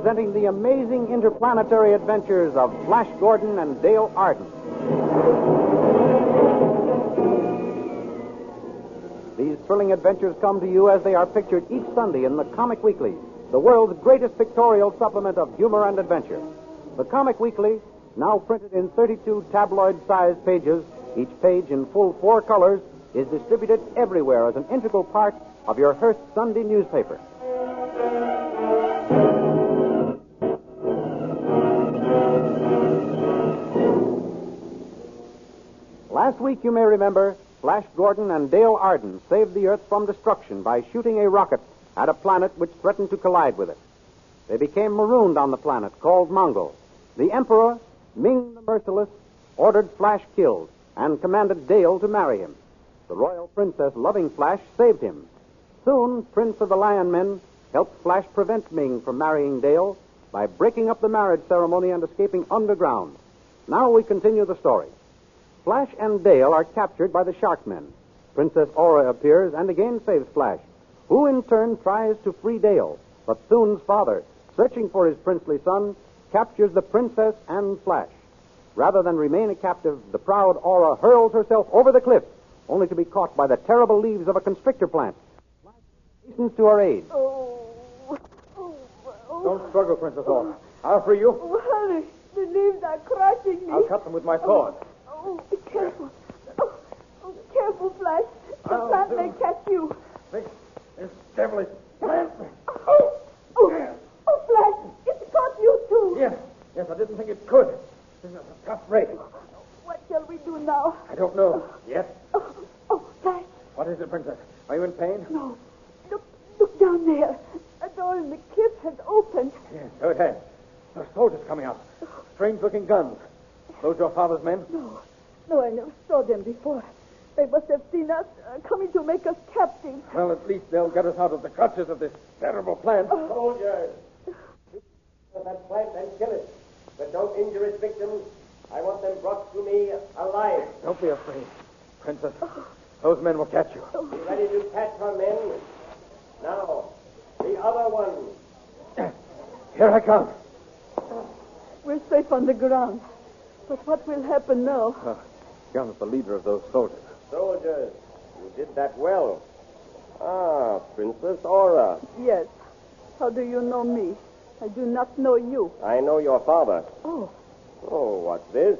presenting the amazing interplanetary adventures of Flash Gordon and Dale Arden. These thrilling adventures come to you as they are pictured each Sunday in the Comic Weekly, the world's greatest pictorial supplement of humor and adventure. The Comic Weekly, now printed in 32 tabloid-sized pages, each page in full 4 colors, is distributed everywhere as an integral part of your Hearst Sunday newspaper. Last week, you may remember, Flash Gordon and Dale Arden saved the Earth from destruction by shooting a rocket at a planet which threatened to collide with it. They became marooned on the planet called Mongo. The Emperor, Ming the Merciless, ordered Flash killed and commanded Dale to marry him. The royal princess, loving Flash, saved him. Soon, Prince of the Lionmen helped Flash prevent Ming from marrying Dale by breaking up the marriage ceremony and escaping underground. Now we continue the story. Flash and Dale are captured by the Sharkmen. Princess Aura appears and again saves Flash, who in turn tries to free Dale. But Thune's father, searching for his princely son, captures the princess and Flash. Rather than remain a captive, the proud Aura hurls herself over the cliff, only to be caught by the terrible leaves of a constrictor plant. Flash hastens to her aid. Don't struggle, Princess Aura. I'll free you. Oh, hurry. The leaves are crushing me. I'll cut them with my sword. Be careful. Careful, Flash. The plant may catch you. This devilish plant. Flash, it's caught you too. Yes, I didn't think it could. This is a tough race. What shall we do now? I don't know yet. Flash. What is it, Princess? Are you in pain? No. Look down there. A door in the cliff has opened. Yes, so it has. There are soldiers coming out. Strange-looking guns. Those your father's men? No, I never saw them before. They must have seen us coming to make us captives. Well, at least they'll get us out of the clutches of this terrible plant. Soldiers, shoot that plant and kill it. But don't injure its victims. I want them brought to me alive. Don't be afraid, Princess. Those men will catch you. Be ready to catch our men. Now, the other one. Here I come. We're safe on the ground. But what will happen now? Young's the leader of those soldiers. Soldiers, you did that well. Princess Aura. Yes. How do you know me? I do not know you. I know your father. Oh, What's this?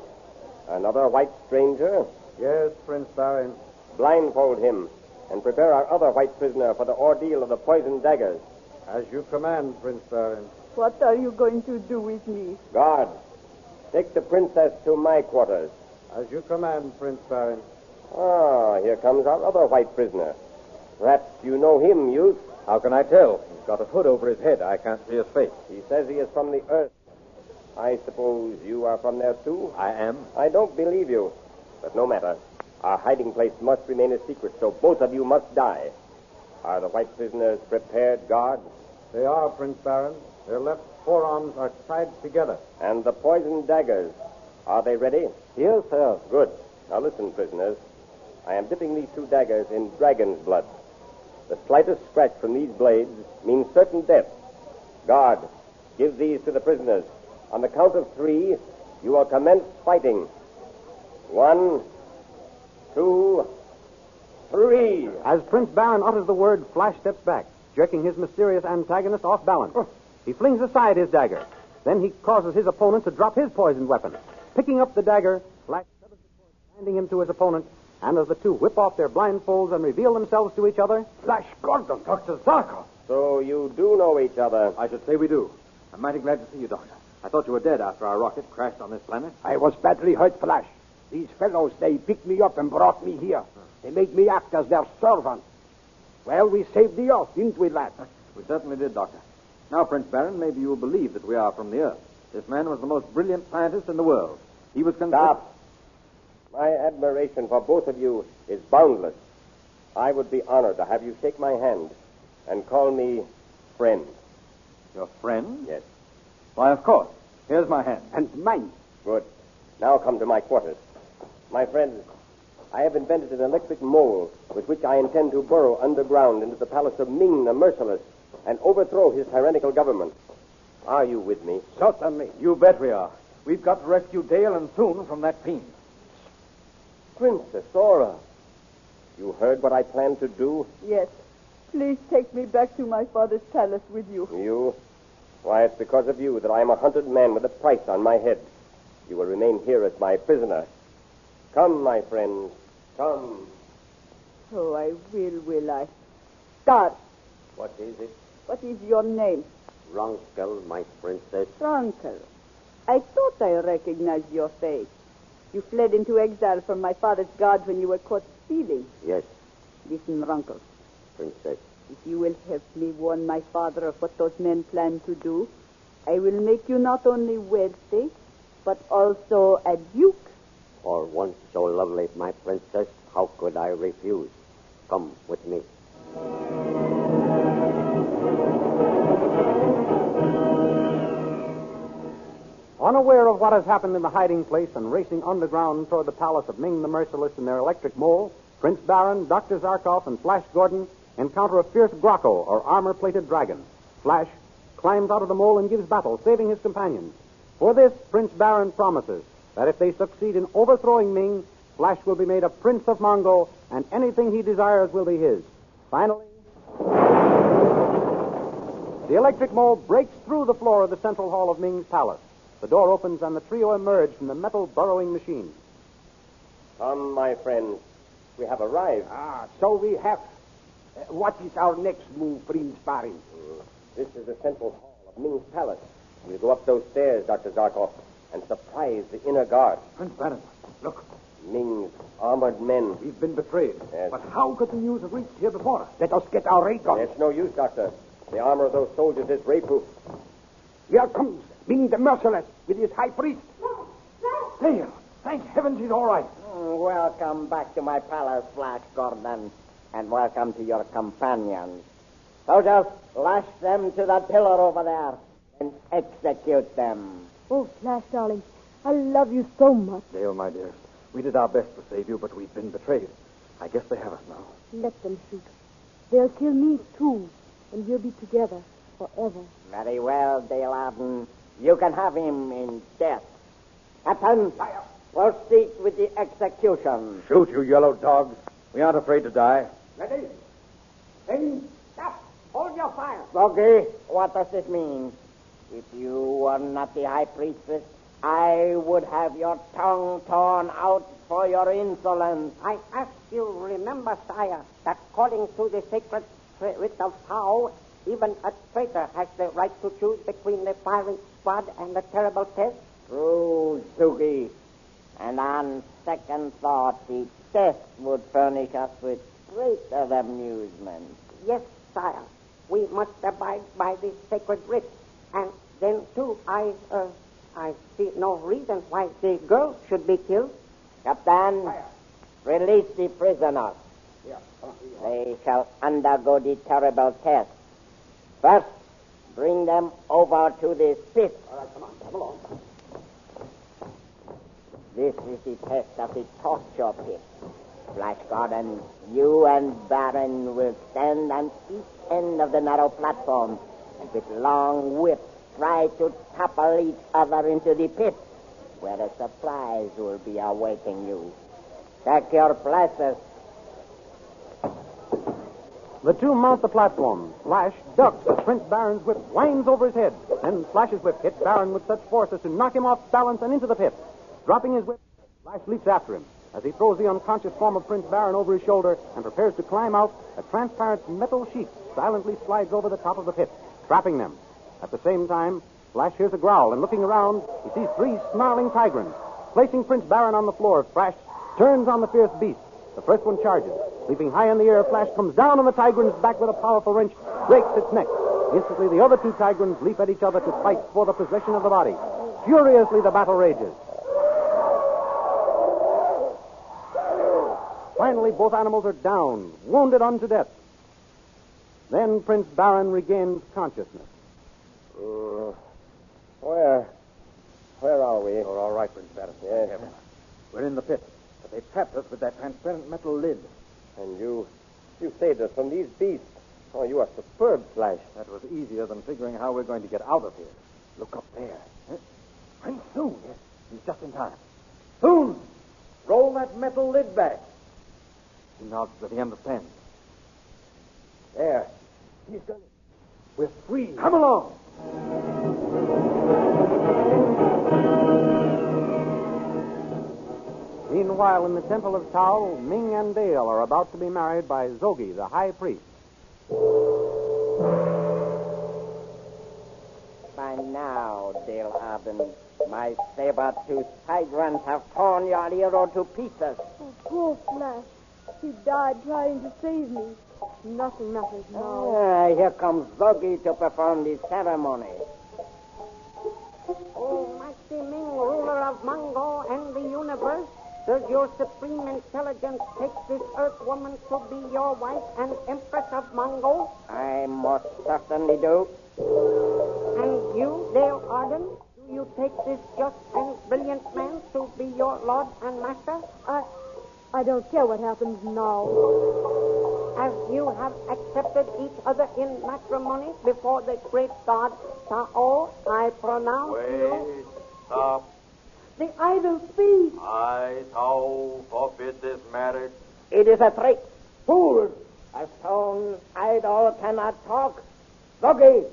Another white stranger? Yes, Prince Baron. Blindfold him and prepare our other white prisoner for the ordeal of the poisoned daggers. As you command, Prince Baron. what are you going to do with me? Guard, take the princess to my quarters. As you command, Prince Baron. Here comes our other white prisoner. Perhaps you know him, youth. How can I tell? He's got a hood over his head. I can't see his face. He says he is from the Earth. I suppose you are from there, too? I am. I don't believe you. But no matter. Our hiding place must remain a secret, so both of you must die. Are the white prisoners prepared, guard? They are, Prince Baron. Their left forearms are tied together. And the poisoned daggers, are they ready? Yes, sir. Good. Now listen, prisoners. I am dipping these 2 daggers in dragon's blood. The slightest scratch from these blades means certain death. Guard, give these to the prisoners. On the count of 3, you will commence fighting. 1, 2, 3. As Prince Baron utters the word, Flash steps back, jerking his mysterious antagonist off balance. He flings aside his dagger. Then he causes his opponent to drop his poisoned weapon. Picking up the dagger, Flash severs the cord, handing him to his opponent, and as the two whip off their blindfolds and reveal themselves to each other... Flash Gordon, Dr. Zarko. So you do know each other. I should say we do. I'm mighty glad to see you, Doctor. I thought you were dead after our rocket crashed on this planet. I was badly hurt, Flash. These fellows, they picked me up and brought me here. They made me act as their servant. Well, we saved the Earth, didn't we, lad? We certainly did, Doctor. Now, Prince Baron, maybe you will believe that we are from the Earth. This man was the most brilliant scientist in the world. He was... Stop. My admiration for both of you is boundless. I would be honored to have you shake my hand and call me friend. Your friend? Yes. Why, of course. Here's my hand. And mine. Good. Now come to my quarters. My friends, I have invented an electric mole with which I intend to burrow underground into the palace of Ming the Merciless and overthrow his tyrannical government. Are you with me? Certainly. You bet we are. We've got to rescue Dale and soon from that fiend. Princess Aura, you heard what I planned to do? Yes. Please take me back to my father's palace with you. You? Why, it's because of you that I am a hunted man with a price on my head. You will remain here as my prisoner. Come, my friends, come. Oh, I will I? Start. What is it? What is your name? Ronkel, my princess. Ronkel. I thought I recognized your face. You fled into exile from my father's guard when you were caught stealing. Yes, Listen, Ronkel. princess. If you will help me warn my father of what those men plan to do, I will make you not only wealthy, but also a duke. For one so lovely, my princess, how could I refuse? Come with me. Unaware of what has happened in the hiding place and racing underground toward the palace of Ming the Merciless in their electric mole, Prince Baron, Dr. Zarkov, and Flash Gordon encounter a fierce Grocco, or armor-plated dragon. Flash climbs out of the mole and gives battle, saving his companions. For this, Prince Baron promises that if they succeed in overthrowing Ming, Flash will be made a Prince of Mongo, and anything he desires will be his. Finally, the electric mole breaks through the floor of the central hall of Ming's palace. The door opens and the trio emerge from the metal burrowing machine. Come, my friends. We have arrived. So we have. What is our next move, Prince Baron? This is the central hall of Ming's palace. We'll go up those stairs, Dr. Zarkov, and surprise the inner guard. Prince Baron, look. Ming's armored men. We've been betrayed. Yes. But how could the news have reached here before us? Let us get our ray guns. It's no use, Doctor. The armor of those soldiers is ray-proof. Here comes Ming the Merciless with his high priest. Dale, thank heavens he's all right. Welcome back to my palace, Flash Gordon, and welcome to your companions. Soldiers, lash them to that pillar over there and execute them. Oh, Flash, darling, I love you so much. Dale, my dearest, we did our best to save you, but we've been betrayed. I guess they have us now. Let them shoot. They'll kill me, too, and we'll be together forever. Very well, Dale Arden. You can have him in death. Captain, proceed with the execution. Shoot, you yellow dogs. We aren't afraid to die. Ready? Then stop. Hold your fire. Bogey, what does this mean? If you were not the high priestess, I would have your tongue torn out for your insolence. I ask you remember, sire, that according to the sacred writ of Tao, even a traitor has the right to choose between the firing squad and the terrible test. True, Sugi. And on second thought, the test would furnish us with greater amusement. Yes, sire, we must abide by the sacred writ. And then, too, I see no reason why the girl should be killed. Captain, release the prisoners. They shall undergo the terrible test. First, bring them over to the pit. All right, come on. Come along. This is the test of the torture pit. Flash Gordon, you and Baron will stand on each end of the narrow platform and with long whips try to topple each other into the pit, where a surprise will be awaiting you. Take your places. The two mount the platform. Flash ducks as Prince Baron's whip winds over his head. Then Flash's whip hits Baron with such force as to knock him off balance and into the pit. Dropping his whip, Flash leaps after him. As he throws the unconscious form of Prince Baron over his shoulder and prepares to climb out, a transparent metal sheet silently slides over the top of the pit, trapping them. At the same time, Flash hears a growl, and looking around, he sees three snarling tigrans. Placing Prince Baron on the floor, Flash turns on the fierce beast. The first one charges. Leaping high in the air, Flash comes down on the tigran's back with a powerful wrench, breaks its neck. Instantly, the other two tigrans leap at each other to fight for the possession of the body. Furiously, the battle rages. Finally, both animals are down, wounded unto death. Then Prince Baron regains consciousness. Where are we? You're all right, Prince Baron. Yes. We're in the pit, but they trapped us with that transparent metal lid. And you saved us from these beasts. Oh, you are superb, Flash. That was easier than figuring how we're going to get out of here. Look up there. Huh? Prince Soon. Yes, he's just in time. Soon! Roll that metal lid back. He nods that he understands. There. He's done it. We're free. Come along. Meanwhile, in the temple of Tao, Ming and Dale are about to be married by Zogi, the high priest. By now, Dale Arden, my saber-toothed tyrants have torn your hero to pieces. Oh, poor Flash. He died trying to save me. Nothing matters now. Here comes Zogi to perform the ceremony. Oh, mighty Ming, ruler of Mongo and the universe, does your supreme intelligence take this earth woman to be your wife and empress of Mongo? I most certainly do. And you, Dale Arden, do you take this just and brilliant man to be your lord and master? I don't care what happens now. As you have accepted each other in matrimony before the great God Tao, I pronounce you... Stop. The idol speaks. I, Tao, forbid this marriage. It is a trick. Fools! A stone idol cannot talk. Zogi,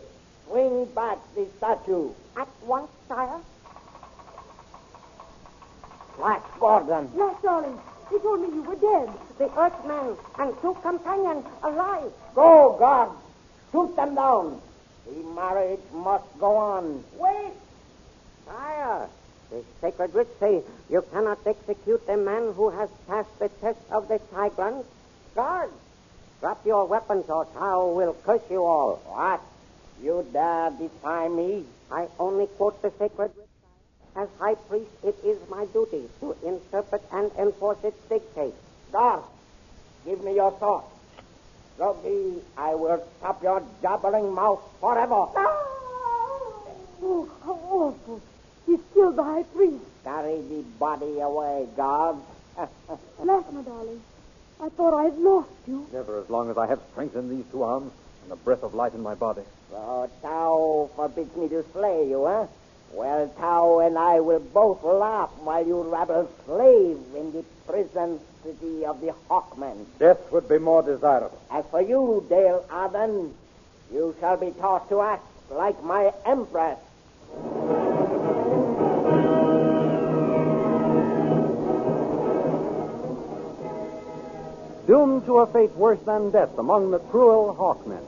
swing back the statue. At once, sire. Flash Gordon. Flash, darling, he told me you were dead. The Earthman and 2 companions alive. Go, guard. Shoot them down. The marriage must go on. Wait! Sire, the sacred writs say you cannot execute a man who has passed the test of the Tigrans. Guards, drop your weapons or Tao will curse you all. What? You dare defy me? I only quote the sacred writs. As high priest, it is my duty to interpret and enforce its dictates. Guard, give me your sword. Zogi, I will stop your jabbering mouth forever. Oh, how awful. He's killed the high priest. Carry the body away, guard. Flash, my darling, I thought I had lost you. Never as long as I have strength in these 2 arms and a breath of life in my body. So Tao forbids me to slay you, eh? Well, Tao and I will both laugh while you rabble slave in the prison city of the Hawkmen. Death would be more desirable. As for you, Dale Arden, you shall be taught to act like my empress. Doomed to a fate worse than death among the cruel Hawkmen.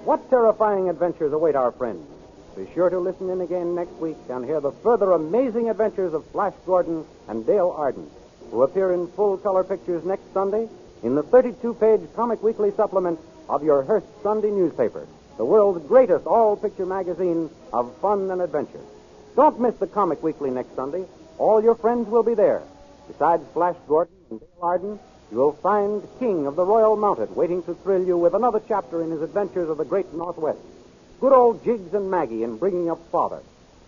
What terrifying adventures await our friends? Be sure to listen in again next week and hear the further amazing adventures of Flash Gordon and Dale Arden, who appear in full-color pictures next Sunday in the 32-page Comic Weekly supplement of your Hearst Sunday newspaper, the world's greatest all-picture magazine of fun and adventure. Don't miss the Comic Weekly next Sunday. All your friends will be there. Besides Flash Gordon and Dale Arden, you will find King of the Royal Mounted waiting to thrill you with another chapter in his adventures of the great Northwest. Good old Jiggs and Maggie in Bringing Up Father.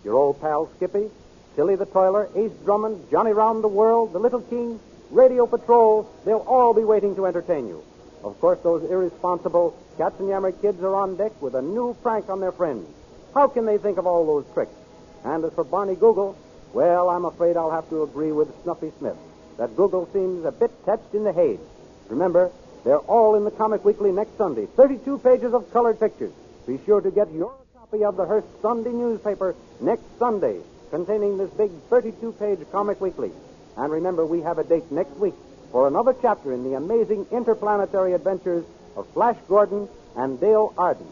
Your old pal Skippy, Tilly the Toiler, Ace Drummond, Johnny Round the World, the Little King, Radio Patrol, they'll all be waiting to entertain you. Of course, those irresponsible Katzenjammer kids are on deck with a new prank on their friends. How can they think of all those tricks? And as for Barney Google, well, I'm afraid I'll have to agree with Snuffy Smith that Google seems a bit touched in the haze. Remember, they're all in the Comic Weekly next Sunday. 32 pages of colored pictures. Be sure to get your copy of the Hearst Sunday newspaper next Sunday, containing this big 32-page Comic Weekly. And remember, we have a date next week for another chapter in the amazing interplanetary adventures of Flash Gordon and Dale Arden.